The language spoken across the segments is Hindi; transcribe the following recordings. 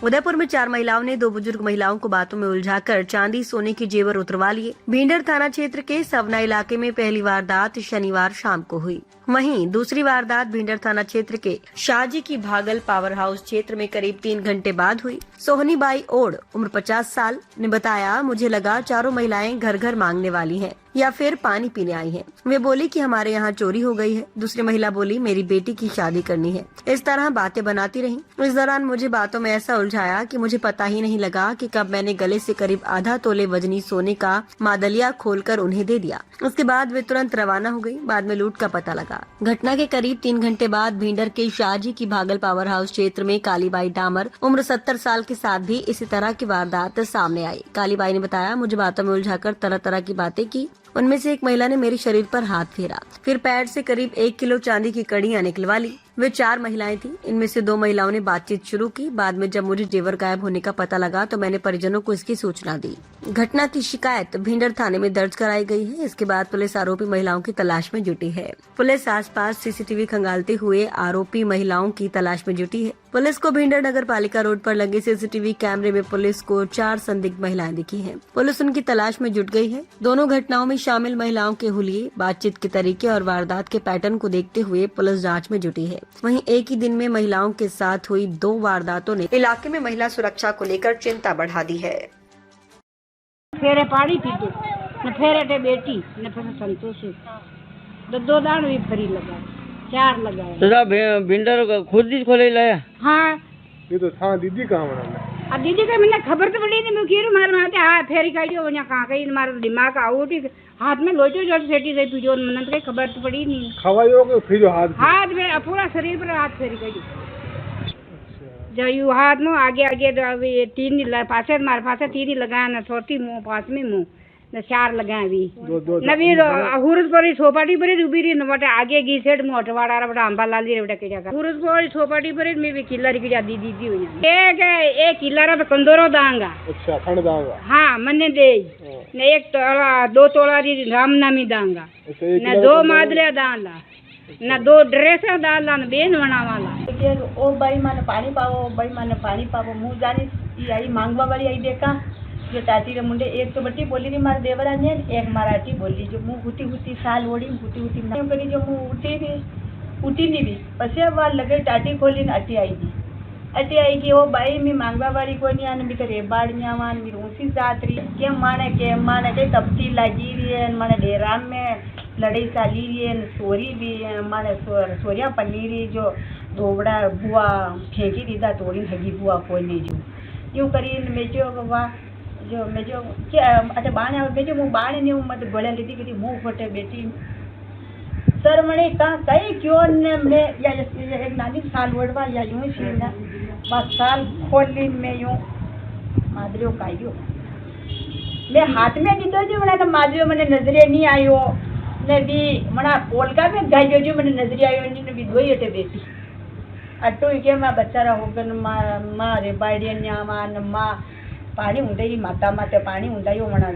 उदयपुर में 4 महिलाओं ने 2 बुजुर्ग महिलाओं को बातों में उलझाकर चांदी सोने के जेवर उतरवा लिए। भींडर थाना क्षेत्र के सवना इलाके में पहली वारदात शनिवार शाम को हुई। वहीं दूसरी वारदात भींडर थाना क्षेत्र के शाहजी की भागल पावर हाउस क्षेत्र में करीब 3 घंटे बाद हुई। सोहनी बाई ओड उम्र 50 साल ने बताया, मुझे लगा चारों महिलाएं घर घर मांगने वाली हैं या फिर पानी पीने आई हैं। वे बोली कि हमारे यहाँ चोरी हो गई है। दूसरी महिला बोली, मेरी बेटी की शादी करनी है। इस तरह बातें बनाती रहीं। इस दौरान मुझे बातों में ऐसा उलझाया कि मुझे पता ही नहीं लगा कि कब मैंने गले से करीब आधा तोले वजनी सोने का मादलिया खोलकर उन्हें दे दिया। उसके बाद वे तुरंत रवाना हो गई। बाद में लूट का पता लगा। घटना के करीब 3 घंटे बाद भींडर के शाहजी की भागल पावर हाउस क्षेत्र में कालीबाई डामर उम्र 70 साल के साथ भी इसी तरह की वारदात सामने आई। कालीबाई ने बताया, मुझे बातों में उलझाकर तरह तरह की बातें की। उनमें से एक महिला ने मेरे शरीर पर हाथ फेरा, फिर पैर से करीब 1 किलो चांदी की कड़ियां निकलवा ली। वे 4 महिलाएं थीं। इनमें से 2 महिलाओं ने बातचीत शुरू की। बाद में जब मुझे जेवर गायब होने का पता लगा तो मैंने परिजनों को इसकी सूचना दी। घटना की शिकायत भींडर थाने में दर्ज कराई गई है। इसके बाद पुलिस आरोपी महिलाओं की तलाश में जुटी है। पुलिस आसपास सीसीटीवी खंगालते हुए आरोपी महिलाओं की तलाश में जुटी है। पुलिस को भींडर नगर पालिका रोड पर लगे सीसीटीवी कैमरे में पुलिस को 4 संदिग्ध महिलाएं दिखी हैं। पुलिस उनकी तलाश में जुट गई है। दोनों घटनाओं में शामिल महिलाओं के हुलिये, बातचीत के तरीके और वारदात के पैटर्न को देखते हुए पुलिस जांच में जुटी है। वहीं एक ही दिन में महिलाओं के साथ हुई 2 वारदातों ने इलाके में महिला सुरक्षा को लेकर चिंता बढ़ा दी है। फेरे पाड़ी पीते न फेरे टे बेटी न फिर संतोष दो दान भी फरी लगा 4 लगाए। दादा भिंडर खुद ही खोले लाया। हाँ ये तो था दीदी कहाँ बना अब दीदी का मैंने खबर तो पड़ी नहीं। मैं कीरू मार मारते हाँ फेरी खाई जो वहाँ कहाँ कहीं मार दिमाग आउट हाथ में लोचो जो सेटी से पीजो मन तो खबर तो पड़ी नहीं। खवाई हो फिर जो हाथ में पूरा शरीर पर हाथ फेरी गई जो यू हाथ में आगे आगे 3 पासे मार पासे 3 लगाया न छोटी मुँह पास में मुँह न 4 लगाए भी नवी हुरस पर सोपाटी पर उभी रही न बटे आगे गी सेट में हटवाड़ा बड़ा अंबा लाल रे बटा के जाकर हुरस पर सोपाटी पर मैं भी किल्लर की जा दी दीदी हुई एक किल्लर पे कंदोरो दांगा। अच्छा खंड दांगा। हाँ मन्ने दे न 1 तोला 2 तोला री रामनामी दांगा न 2 मादले दांला न 2 ड्रेस दांला न बेन बनावाला ओ भाई माने पानी पावो भाई माने पानी पावो मुँह जानी ये आई मांगवा वाली आई देखा जो टाटी रे मुंडे एक तो बट्टी बोली रही मारे देवरा ने एक मराठी बोली जो मुँह हुती हुती साल ओढ़ी हुती हुती करी जो मुँह उठी नहीं भी पसे वाल लगे टाटी खोली न अटी आई कि ओ भाई मी मांगवा वाली कोई नहीं आने भी तो रेबाड़ में आवान मी ऊँची जात रही के माने के तपती लगी रही है माने डेराम में लड़ाई चाली रही है सोरी भी माने सोरिया पनीरी जो धोबड़ा बुआ फेंकी दीदा तोड़ी हगी बुआ कोई नहीं जो यूँ करी मेजो बाबा जो मेजो क्या अच्छा बाणे मेजो मुँह बाणे नहीं मत गोलियां लीधी की मुँह फटे बेटी सर मणे कहाँ कहीं क्यों ने मैं या एक नानी साल वड़वा या यूँ ही सीना बस साल खोल ली मैं यूँ मादरियों का यूँ मैं हाथ में दीदो जो मना तो मादरियों मैंने नजरे नहीं आयो ने भी मना कोलका में गाय जो मैंने नजरे आयो नहीं भी दो ही हटे बेटी अट्टो के माँ बच्चा रहा होगन माँ रे बाड़िया न्यामान माँ पानी उंडई माता माते पानी उंडाई मना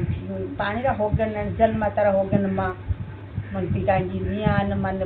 पानी रा होगन जल माता रा होगन माँ मन पिताजी नियान मन